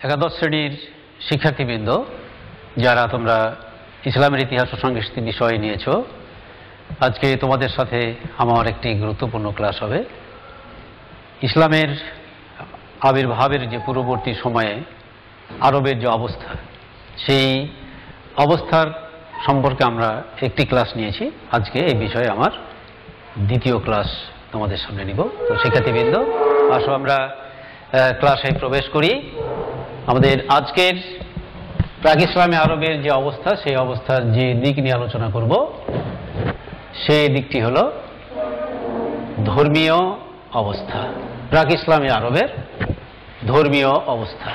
একাদশ শ্রেণীর শিক্ষার্থীবৃন্দ, যারা তোমরা ইসলামের ইতিহাস ও সংস্কৃতি বিষয় নিয়েছ, আজকে তোমাদের সাথে আমার একটি গুরুত্বপূর্ণ ক্লাস হবে। ইসলামের আবির্ভাবের যে পূর্ববর্তী সময়ে আরবের যে অবস্থা, সেই অবস্থার সম্পর্কে আমরা একটি ক্লাস নিয়েছি। আজকে এই বিষয়ে আমার দ্বিতীয় ক্লাস তোমাদের সামনে নিব। তো শিক্ষার্থীবৃন্দ, আসো আমরা ক্লাসে প্রবেশ করি। আমাদের আজকের প্রাক ইসলামী আরবের যে অবস্থা, সেই অবস্থার যে দিক নিয়ে আলোচনা করব, সেই দিকটি হল ধর্মীয় অবস্থা। প্রাক ইসলামী আরবের ধর্মীয় অবস্থা,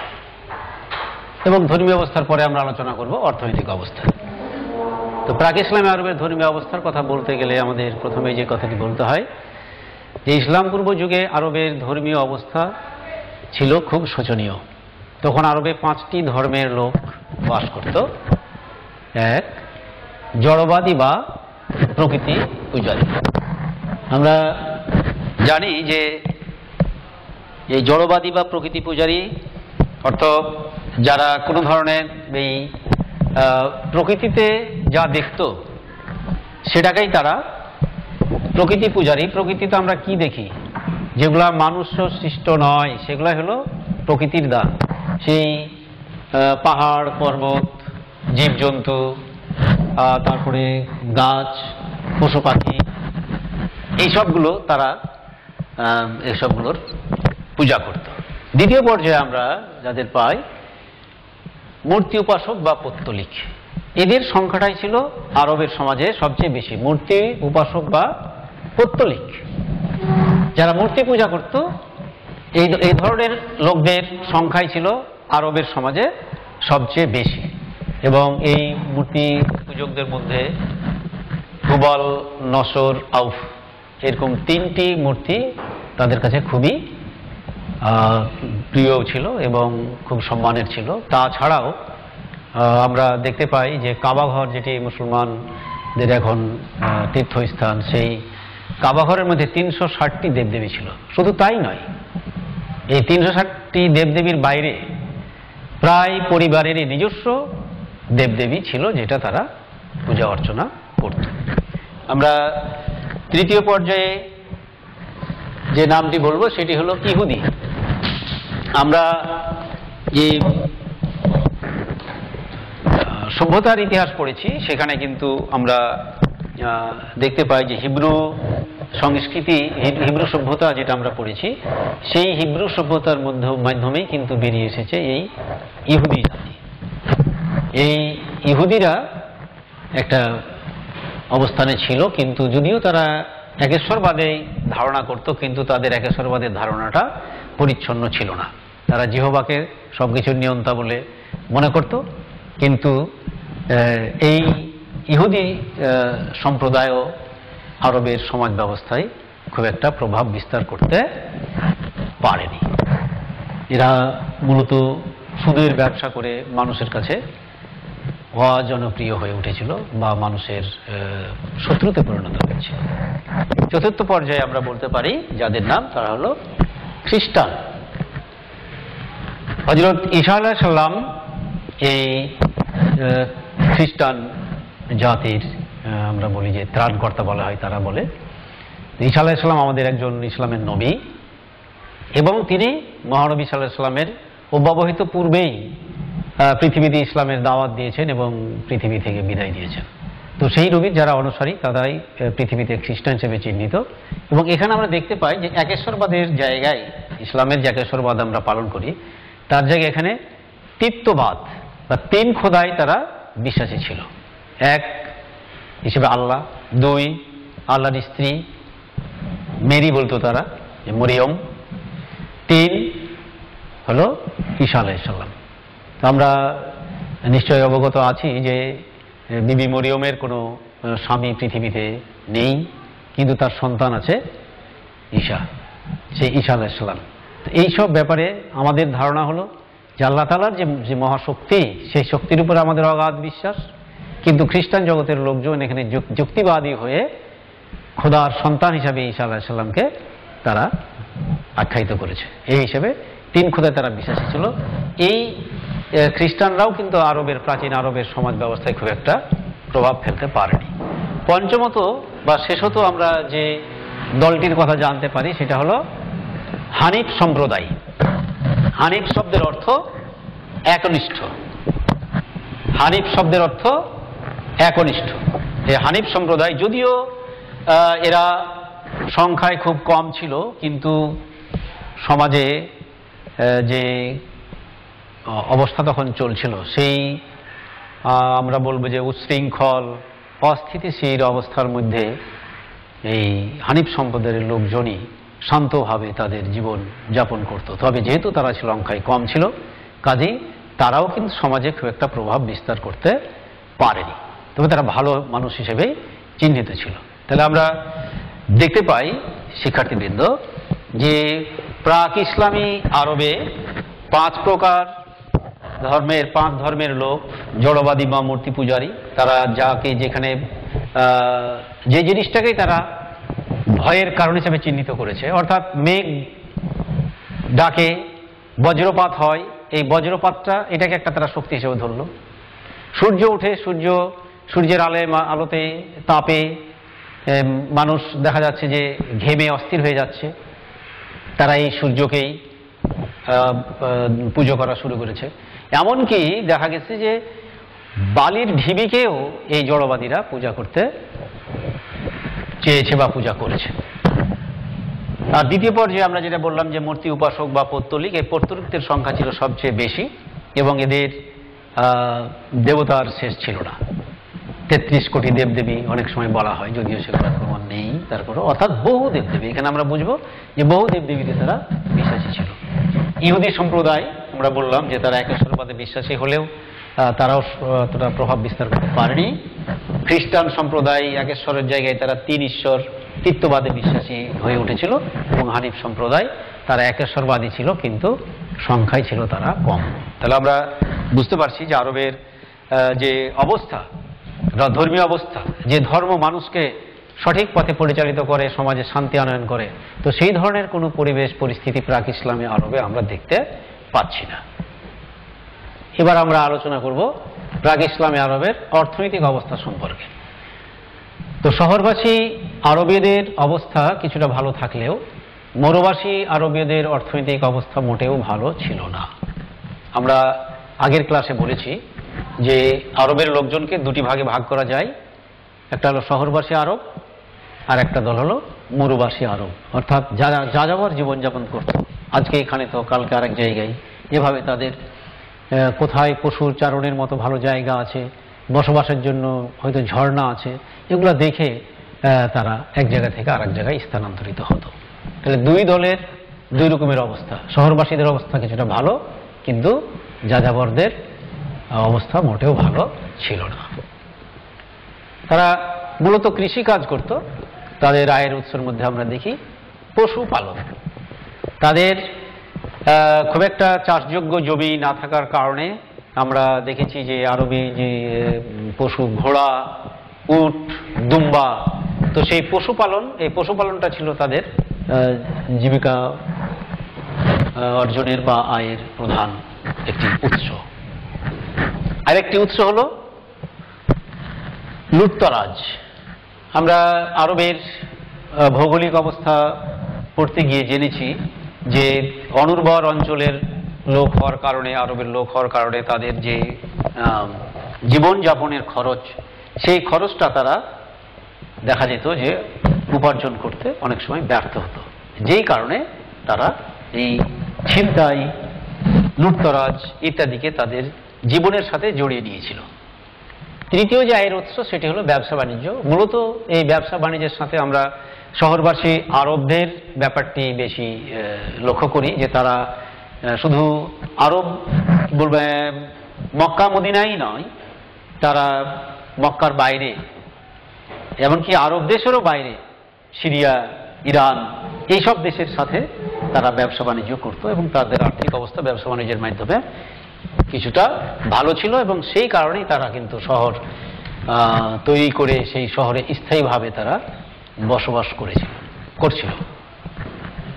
এবং ধর্মীয় অবস্থার পরে আমরা আলোচনা করব অর্থনৈতিক অবস্থা। তো প্রাক ইসলামী আরবের ধর্মীয় অবস্থার কথা বলতে গেলে আমাদের প্রথমে যে কথাটি বলতে হয় যে ইসলাম পূর্ব যুগে আরবের ধর্মীয় অবস্থা ছিল খুব শোচনীয়। তখন আরবে 5টি ধর্মের লোক বাস করত। এক, জড়বাদী বা প্রকৃতি পূজারী। আমরা জানি যে এই জড়বাদী বা প্রকৃতি পূজারী অর্থ যারা কোনো ধরনের এই প্রকৃতিতে যা দেখত সেটাকেই তারা প্রকৃতি পূজারী। প্রকৃতিতে আমরা কি দেখি, যেগুলা মানুষ সৃষ্ট নয়, সেগুলা হলো প্রকৃতির দান। সেই পাহাড় পর্বত, জীবজন্তু, তারপরে গাছ, পশু পাখি, এইসবগুলো তারা এসবগুলোর পূজা করত। দ্বিতীয় পর্যায়ে আমরা যাদের পাই মূর্তি উপাসক বা পৌত্তলিক। এদের সংখ্যাটাই ছিল আরবের সমাজে সবচেয়ে বেশি, মূর্তি উপাসক বা পৌত্তলিক। যারা মূর্তি পূজা করত, এই ধরনের লোকদের সংখ্যাই ছিল আরবের সমাজে সবচেয়ে বেশি। এবং এই মূর্তি পূজকদের মধ্যে হুবল, নসর, আউফ, এরকম 3টি মূর্তি তাদের কাছে খুবই প্রিয় ছিল এবং খুব সম্মানের ছিল। তাছাড়াও আমরা দেখতে পাই যে কাবাঘর, যেটি মুসলমানদের এখন তীর্থস্থান, সেই কাবাঘরের মধ্যে 360টি দেবদেবী ছিল। শুধু তাই নয়, এই 360টি দেবদেবীর বাইরে প্রায় পরিবারেরই নিজস্ব দেবদেবী ছিল, যেটা তারা পূজা অর্চনা করত। আমরা তৃতীয় পর্যায়ে যে নামটি বলবো সেটি হলো ইহুদি। আমরা যে সভ্যতার ইতিহাস পড়েছি, সেখানে কিন্তু আমরা দেখতে পাই যে হিব্রু সংস্কৃতি, হিব্রু সভ্যতা যেটা আমরা পড়েছি, সেই হিব্রু সভ্যতার মাধ্যমেই কিন্তু বেরিয়ে এসেছে এই ইহুদি জাতি। এই ইহুদিরা একটা অবস্থানে ছিল, কিন্তু যদিও তারা একেশ্বরবাদে ধারণা করত, কিন্তু তাদের একেশ্বরবাদের ধারণাটা পরিচ্ছন্ন ছিল না। তারা জিহোবাকে সবকিছুর নিয়ন্তা বলে মনে করত, কিন্তু এই ইহুদি সম্প্রদায়ও আরবের সমাজ ব্যবস্থায় খুব একটা প্রভাব বিস্তার করতে পারেনি। এরা মূলত সুদের ব্যবসা করে মানুষের কাছে অজনপ্রিয় হয়ে উঠেছিল বা মানুষের শত্রুতে পরিণত হয়েছে। চতুর্থ পর্যায়ে আমরা বলতে পারি যাদের নাম, তারা হলো খ্রিস্টান। হযরত ঈসা আলাইহিস সালাম এই খ্রিস্টান জাতির আমরা বলি যে ত্রাণকর্তা বলা হয়, তারা বলে। ঈসা আলাইহিস সালাম আমাদের একজন ইসলামের নবী, এবং তিনি মহানবী সাল্লাল্লাহু আলাইহি ওয়াসাল্লামের অব্যবহিত পূর্বেই পৃথিবীতে ইসলামের দাওয়াত দিয়েছেন এবং পৃথিবী থেকে বিদায় দিয়েছেন। তো সেই নবীর যারা অনুসারী, তারাই পৃথিবীতে খ্রিস্টান হিসেবে চিহ্নিত। এবং এখানে আমরা দেখতে পাই যে একেশ্বরবাদের জায়গায়, ইসলামের যে একেশ্বরবাদ আমরা পালন করি, তার জায়গায় এখানে তৃত্ববাদ বা 3 খোদায় তারা বিশ্বাসী ছিল। 1 হিসেবে আল্লাহ, 2 আল্লাহর স্ত্রী মেরি বলতো তারা, মরিয়ম, 3 হলো ঈসা আলাইহিস সালাম। আমরা নিশ্চয়ই অবগত আছি যে বিবি মরিয়মের কোনো স্বামী পৃথিবীতে নেই, কিন্তু তার সন্তান আছে ঈসা, সেই ঈসা আলাইহিস সালাম। এইসব ব্যাপারে আমাদের ধারণা হলো যে আল্লাহ তাআলার যে মহাশক্তি, সেই শক্তির উপরে আমাদের অগাধ বিশ্বাস। কিন্তু খ্রিস্টান জগতের লোকজন এখানে যুক্তিবাদী হয়ে খোদার সন্তান হিসাবে ঈসা আলাইহিস সালামকে তারা আখ্যায়িত করেছে। এই হিসেবে তিন খোদায় তারা বিশ্বাসী ছিল। এই খ্রিস্টানরাও কিন্তু প্রাচীন আরবের সমাজ ব্যবস্থায় খুব একটা প্রভাব ফেলতে পারেনি। পঞ্চমত বা শেষত আমরা যে দলটির কথা জানতে পারি সেটা হলো হানিফ সম্প্রদায়। হানিফ শব্দের অর্থ একনিষ্ঠ। হানিফ শব্দের অর্থ একনিষ্ঠ। এই হানিফ সম্প্রদায় যদিও এরা সংখ্যায় খুব কম ছিল, কিন্তু সমাজে যে অবস্থা তখন চলছিল সেই আমরা বলবো যে উচ্ছৃঙ্খল অস্থিতিশীল অবস্থার মধ্যে এই হানিফ সম্প্রদায়ের লোকজনই শান্তভাবে তাদের জীবন যাপন করত। তবে যেহেতু তারা সংখ্যায় কম ছিল, কাজেই তারাও কিন্তু সমাজে খুব একটা প্রভাব বিস্তার করতে পারেনি, তবে তারা ভালো মানুষ হিসেবেই চিহ্নিত ছিল। তাহলে আমরা দেখতে পাই শিক্ষার্থীবৃন্দ যে প্রাক ইসলামী আরবে পাঁচ ধর্মের লোক, জড়বাদী বা মূর্তি পূজারী, তারা যাকে যেখানে যে জিনিসটাকেই তারা ভয়ের কারণ হিসেবে চিহ্নিত করেছে, অর্থাৎ মেঘ ডাকে বজ্রপাত হয়, এই বজ্রপাতটা এটাকে একটা তারা শক্তি হিসেবে ধরল। সূর্য উঠে, সূর্যের আলোতে তাপে মানুষ দেখা যাচ্ছে যে ঘেমে অস্থির হয়ে যাচ্ছে, তারা এই সূর্যকেই পুজো করা শুরু করেছে। এমনকি দেখা গেছে যে বালির ঢিবিকেও এই জড়বাদীরা পূজা করতে চেয়েছে বা পূজা করেছে। আর দ্বিতীয় পর্যায়ে আমরা যেটা বললাম যে মূর্তি উপাসক বা পৌত্তলিক, এই পৌত্তলিকদের সংখ্যা ছিল সবচেয়ে বেশি এবং এদের দেবতার শেষ ছিল না। 33 কোটি দেবদেবী অনেক সময় বলা হয়, যদিও সেগুলো প্রমাণ নেই। তারপরে অর্থাৎ বহু দেবদেবী, এখানে আমরা বুঝবো যে বহু দেবদেবীতে তারা বিশ্বাসী ছিল। ইহুদি সম্প্রদায় আমরা বললাম যে তারা একেশ্বরবাদে বিশ্বাসী হলেও তারাও অতটা প্রভাব বিস্তার করতে পারেনি। খ্রিস্টান সম্প্রদায় একেশ্বরের জায়গায় তারা তিন ঈশ্বর তৃত্ববাদে বিশ্বাসী হয়ে উঠেছিল, এবং হানিফ সম্প্রদায় তারা একেশ্বরবাদী ছিল, কিন্তু সংখ্যায় ছিল তারা কম। তাহলে আমরা বুঝতে পারছি যে আরবের যে অবস্থা, ধর্মীয় অবস্থা, যে ধর্ম মানুষকে সঠিক পথে পরিচালিত করে, সমাজে শান্তি আনয়ন করে, তো সেই ধরনের কোনো পরিবেশ পরিস্থিতি প্রাক ইসলামী আরবে আমরা দেখতে পাচ্ছি না। এবার আমরা আলোচনা করব প্রাক ইসলামী আরবের অর্থনৈতিক অবস্থা সম্পর্কে। তো শহরবাসী আরবীয়দের অবস্থা কিছুটা ভালো থাকলেও মরুবাসী আরবীয়দের অর্থনৈতিক অবস্থা মোটেও ভালো ছিল না। আমরা আগের ক্লাসে বলেছি যে আরবের লোকজনকে দুটি ভাগে ভাগ করা যায়, একটা হলো শহরবাসী আরব আর একটা দল হলো মরুবাসী আরব, অর্থাৎ যারা যাযাবর জীবনযাপন করত, আজকে এখানে তো কালকে আরেক জায়গায়, এভাবে তাদের কোথায় পশুর চারণের মতো ভালো জায়গা আছে, বসবাসের জন্য হয়তো ঝর্ণা আছে, এগুলো দেখে তারা এক জায়গা থেকে আরেক জায়গায় স্থানান্তরিত হতো। তাহলে দুই দলের দুই রকমের অবস্থা। শহরবাসীদের অবস্থা কিছুটা ভালো, কিন্তু যাযাবরদের অবস্থা মোটেও ভালো ছিল না। তারা মূলত কৃষি কাজ করত। তাদের আয়ের উৎসের মধ্যে আমরা দেখি পশুপালন। তাদের খুব একটা চাষযোগ্য জমি না থাকার কারণে আমরা দেখেছি যে আরবি যে পশু, ঘোড়া, উট, দুম্বা, তো সেই পশুপালন, এই পশুপালনটা ছিল তাদের জীবিকা অর্জনের বা আয়ের প্রধান একটি উৎস। আরেকটি উৎস হলো লুটতরাজ। আমরা আরবের ভৌগোলিক অবস্থা পড়তে গিয়ে জেনেছি যে অনুর্বর অঞ্চলের লোক হওয়ার কারণে, আরবের লোক হওয়ার কারণে তাদের যে জীবনযাপনের খরচ, সেই খরচটা তারা দেখা যেত যে উপার্জন করতে অনেক সময় ব্যর্থ হতো, যেই কারণে তারা এই ছিনতাই, লুটতরাজ ইত্যাদিকে তাদের জীবনের সাথে জড়িয়ে নিয়েছিল। তৃতীয় যে আয়ের উৎস সেটি হলো ব্যবসা বাণিজ্য। মূলত এই ব্যবসা বাণিজ্যের সাথে আমরা শহরবাসী আরবদের ব্যাপারটি বেশি লক্ষ্য করি, যে তারা শুধু আরব বলবে মক্কা মদিনাই নয়, তারা মক্কার বাইরে, এমনকি আরব দেশেরও বাইরে, সিরিয়া, ইরান, এইসব দেশের সাথে তারা ব্যবসা বাণিজ্য করত, এবং তাদের আর্থিক অবস্থা ব্যবসা বাণিজ্যের মাধ্যমে কিছুটা ভালো ছিল, এবং সেই কারণেই তারা কিন্তু শহর তৈরি করে সেই শহরে স্থায়ীভাবে তারা বসবাস করছিল।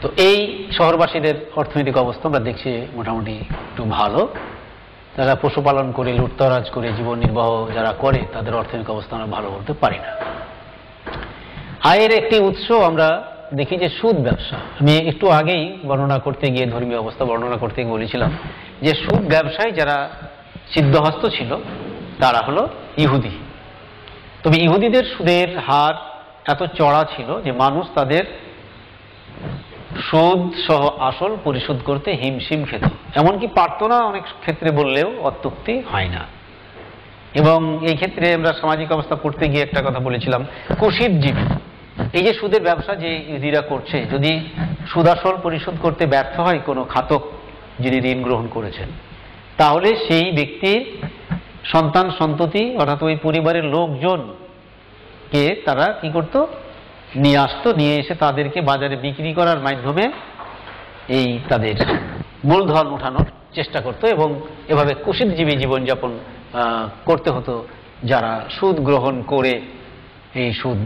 তো এই শহরবাসীদের অর্থনৈতিক অবস্থা আমরা দেখছি মোটামুটি একটু ভালো। যারা পশুপালন করে লুটতরাজ করে জীবন নির্বাহ যারা করে তাদের অর্থনৈতিক অবস্থা আমরা ভালো বলতে পারি না। আয়ের একটি উৎস আমরা দেখি যে সুদ ব্যবসা। আমি একটু আগেই বর্ণনা করতে গিয়ে ধর্মীয় অবস্থা বর্ণনা করতে গিয়ে বলেছিলাম যে সুদ ব্যবসায় যারা সিদ্ধহস্ত ছিল তারা হলো ইহুদি। তবে ইহুদিদের সুদের হার এত চড়া ছিল যে মানুষ তাদের সুদ সহ আসল পরিশোধ করতে হিমশিম খেত, এমনকি পারত না অনেক ক্ষেত্রে বললেও অত্যুক্তি হয় না। এবং এই ক্ষেত্রে আমরা সামাজিক অবস্থা পড়তে গিয়ে একটা কথা বলেছিলাম, কুশীলজীবী। এই যে সুদের ব্যবসা যে ইহুদিরা করছে, যদি সুদাসল পরিশোধ করতে ব্যর্থ হয় কোনো খাতক যিনি ঋণ গ্রহণ করেছেন, তাহলে সেই ব্যক্তির সন্তান সন্ততি অর্থাৎ ওই পরিবারের লোকজনকে তারা কি করত, নিয়ে আসতো, নিয়ে এসে তাদেরকে বাজারে বিক্রি করার মাধ্যমে এই তাদের মূলধন উঠানোর চেষ্টা করত এবং এভাবে কুশীলজীবী জীবনযাপন করতে হতো যারা সুদ গ্রহণ করে এই সুদ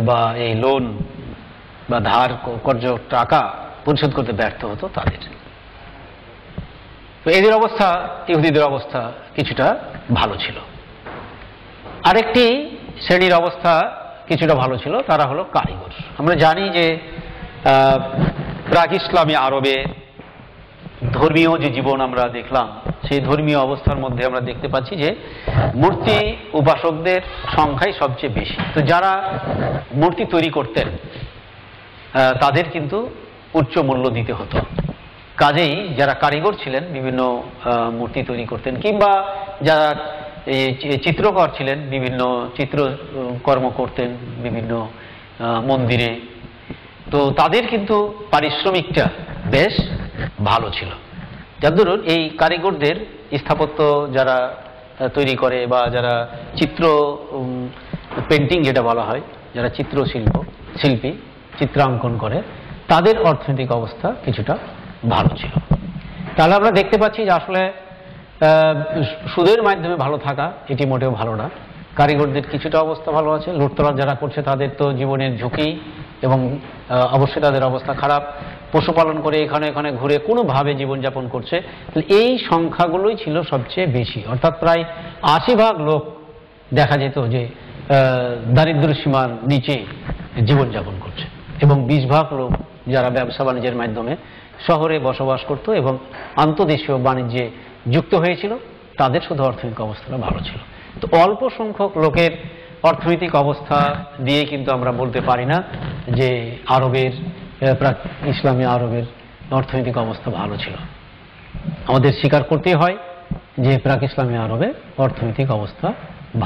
বা এই লোন বা ধার কর্য টাকা পরিশোধ করতে ব্যর্থ হতো তাদের। তো এদের অবস্থা, ইহুদিদের অবস্থা কিছুটা ভালো ছিল। আরেকটি শ্রেণীর অবস্থা কিছুটা ভালো ছিল, তারা হলো কারিগর। আমরা জানি যে প্রাক ইসলামী আরবে ধর্মীয় যে জীবন আমরা দেখলাম, সেই ধর্মীয় অবস্থার মধ্যে আমরা দেখতে পাচ্ছি যে মূর্তি উপাসকদের সংখ্যাই সবচেয়ে বেশি। তো যারা মূর্তি তৈরি করতেন তাদের কিন্তু উচ্চ মূল্য দিতে হতো। কাজেই যারা কারিগর ছিলেন, বিভিন্ন মূর্তি তৈরি করতেন, কিংবা যারা চিত্রকর ছিলেন, বিভিন্ন চিত্রকর্ম করতেন বিভিন্ন মন্দিরে, তো তাদের কিন্তু পারিশ্রমিকটা বেশ ভালো ছিল। যার দরুন এই কারিগরদের, স্থাপত্য যারা তৈরি করে বা যারা চিত্র পেন্টিং যেটা বলা হয়, যারা শিল্পী চিত্রাঙ্কন করে, তাদের অর্থনৈতিক অবস্থা কিছুটা ভালো ছিল। তাহলে আমরা দেখতে পাচ্ছি যে আসলে সুদের মাধ্যমে ভালো থাকা এটি মোটেও ভালো না। কারিগরদের কিছুটা অবস্থা ভালো আছে, লুটতরাজ যারা করছে তাদের তো জীবনের ঝুঁকি এবং অবশ্যই তাদের অবস্থা খারাপ। পশুপালন করে এখানে এখানে ঘুরে কোনোভাবে জীবনযাপন করছে, এই সংখ্যাগুলোই ছিল সবচেয়ে বেশি। অর্থাৎ প্রায় ৮০% লোক দেখা যেত যে দারিদ্র সীমার নিচে জীবনযাপন করছে, এবং ২০% লোক যারা ব্যবসা বাণিজ্যের মাধ্যমে শহরে বসবাস করত এবং আন্তদেশীয় বাণিজ্যে যুক্ত হয়েছিল, তাদের শুধু অর্থনৈতিক অবস্থাটা ভালো ছিল। তো অল্প সংখ্যক লোকের অর্থনৈতিক অবস্থা দিয়ে কিন্তু আমরা বলতে পারি না যে প্রাক ইসলামী আরবের অর্থনৈতিক অবস্থা ভালো ছিল। আমাদের স্বীকার করতেই হয় যে প্রাক ইসলামী আরবে অর্থনৈতিক অবস্থা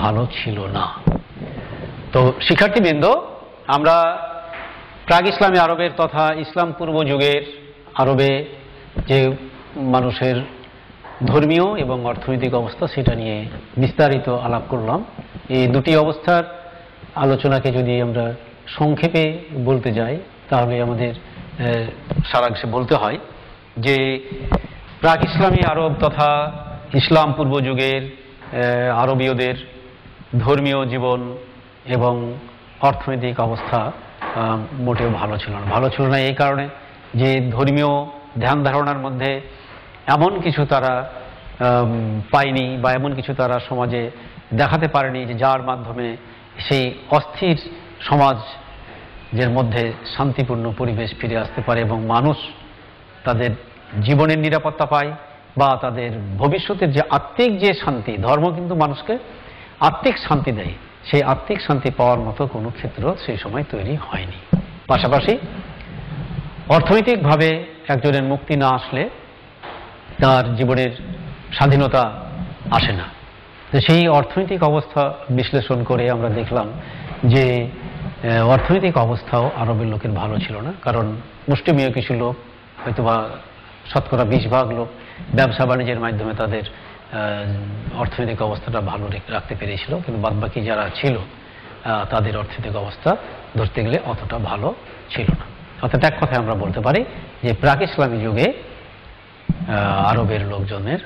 ভালো ছিল না। তো শিক্ষার্থীবৃন্দ, আমরা প্রাক ইসলামী আরবের তথা ইসলাম পূর্ব যুগের আরবে যে মানুষের ধর্মীয় এবং অর্থনৈতিক অবস্থা, সেটা নিয়ে বিস্তারিত আলাপ করলাম। এই দুটি অবস্থার আলোচনাকে যদি আমরা সংক্ষেপে বলতে যাই, তাহলে আমাদের সারাংশে বলতে হয় যে প্রাক ইসলামী আরব তথা ইসলাম পূর্ব যুগের আরবীয়দের ধর্মীয় জীবন এবং অর্থনৈতিক অবস্থা মোটেও ভালো ছিল না। ভালো ছিল না এই কারণে যে ধর্মীয় ধ্যান ধারণার মধ্যে এমন কিছু তারা পায়নি বা এমন কিছু তারা সমাজে দেখাতে পারেনি যে যার মাধ্যমে সেই অস্থির সমাজের মধ্যে শান্তিপূর্ণ পরিবেশ ফিরে আসতে পারে এবং মানুষ তাদের জীবনের নিরাপত্তা পায় বা তাদের ভবিষ্যতের যে আত্মিক যে শান্তি, ধর্ম কিন্তু মানুষকে আত্মিক শান্তি দেয়, সেই আত্মিক শান্তি পাওয়ার মতো কোনো ক্ষেত্র সেই সময় তৈরি হয়নি। পাশাপাশি অর্থনৈতিকভাবে একজনের মুক্তি না আসলে তার জীবনের স্বাধীনতা আসে না। তো সেই অর্থনৈতিক অবস্থা বিশ্লেষণ করে আমরা দেখলাম যে অর্থনৈতিক অবস্থাও আরবের লোকের ভালো ছিল না, কারণ মুষ্টিমেয় কিছু লোক, হয়তোবা শতকরা 20% লোক ব্যবসা বাণিজ্যের মাধ্যমে তাদের অর্থনৈতিক অবস্থাটা ভালো রাখতে পেরেছিল, কিন্তু বাদবাকি যারা ছিল তাদের অর্থনৈতিক অবস্থা ধরতে গেলে অতটা ভালো ছিল না। অর্থাৎ এক কথায় আমরা বলতে পারি যে প্রাক ইসলামী যুগে আরবের লোকজনের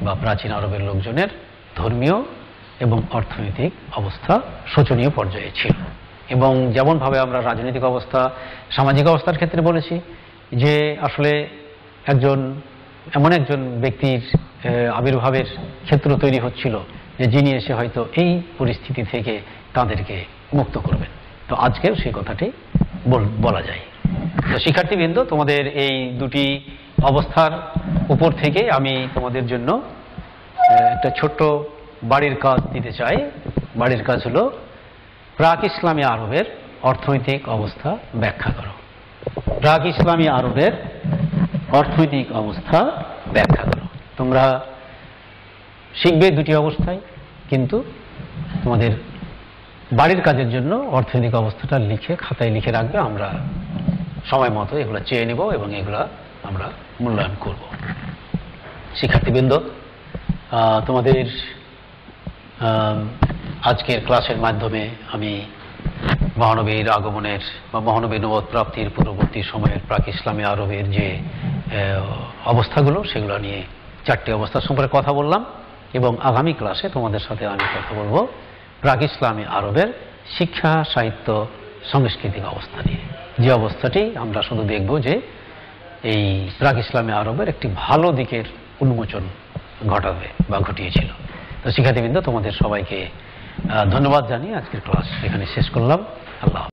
বা প্রাচীন আরবের লোকজনের ধর্মীয় এবং অর্থনৈতিক অবস্থা শোচনীয় পর্যায়ে ছিল। এবং যেমনভাবে আমরা রাজনৈতিক অবস্থা, সামাজিক অবস্থার ক্ষেত্রে বলেছি যে আসলে এমন একজন ব্যক্তির আবির্ভাবের ক্ষেত্র তৈরি হচ্ছিল যে যিনি এসে হয়তো এই পরিস্থিতি থেকে তাদেরকে মুক্ত করবেন। তো আজকেও সেই কথাটি বলা যায়। তো শিক্ষার্থীবৃন্দ, তোমাদের এই দুটি অবস্থার উপর থেকে আমি তোমাদের জন্য একটা ছোট্ট বাড়ির কাজ দিতে চাই। বাড়ির কাজ হলো প্রাক ইসলামী আরবের অর্থনৈতিক অবস্থা ব্যাখ্যা করো। প্রাক ইসলামী আরবের অর্থনৈতিক অবস্থা ব্যাখ্যা করো। তোমরা শিখবে দুটি অবস্থায়, কিন্তু তোমাদের বাড়ির কাজের জন্য অর্থনৈতিক অবস্থাটা খাতায় লিখে রাখবে। আমরা সময় মতো এগুলো চেয়ে নেব এবং এগুলো আমরা মূল্যায়ন করব। শিক্ষার্থীবৃন্দ, তোমাদের আজকের ক্লাসের মাধ্যমে আমি মহানবীর আগমনের বা মহানবী নবুয়ত প্রাপ্তির পূর্ববর্তী সময়ের প্রাক ইসলামী আরবের যে অবস্থাগুলো, সেগুলো নিয়ে 4টি অবস্থা সম্পর্কে কথা বললাম। এবং আগামী ক্লাসে তোমাদের সাথে আমি কথা বলবো প্রাক ইসলামী আরবের শিক্ষা, সাহিত্য, সাংস্কৃতিক অবস্থা নিয়ে, যে অবস্থাটি আমরা শুধু দেখব যে এই প্রাক ইসলামী আরবের একটি ভালো দিকের উন্মোচন ঘটাবে বা ঘটিয়েছিল। তো শিক্ষার্থীবৃন্দ, তোমাদের সবাইকে ধন্যবাদ জানিয়ে আজকের ক্লাস এখানে শেষ করলাম। আল্লাহ।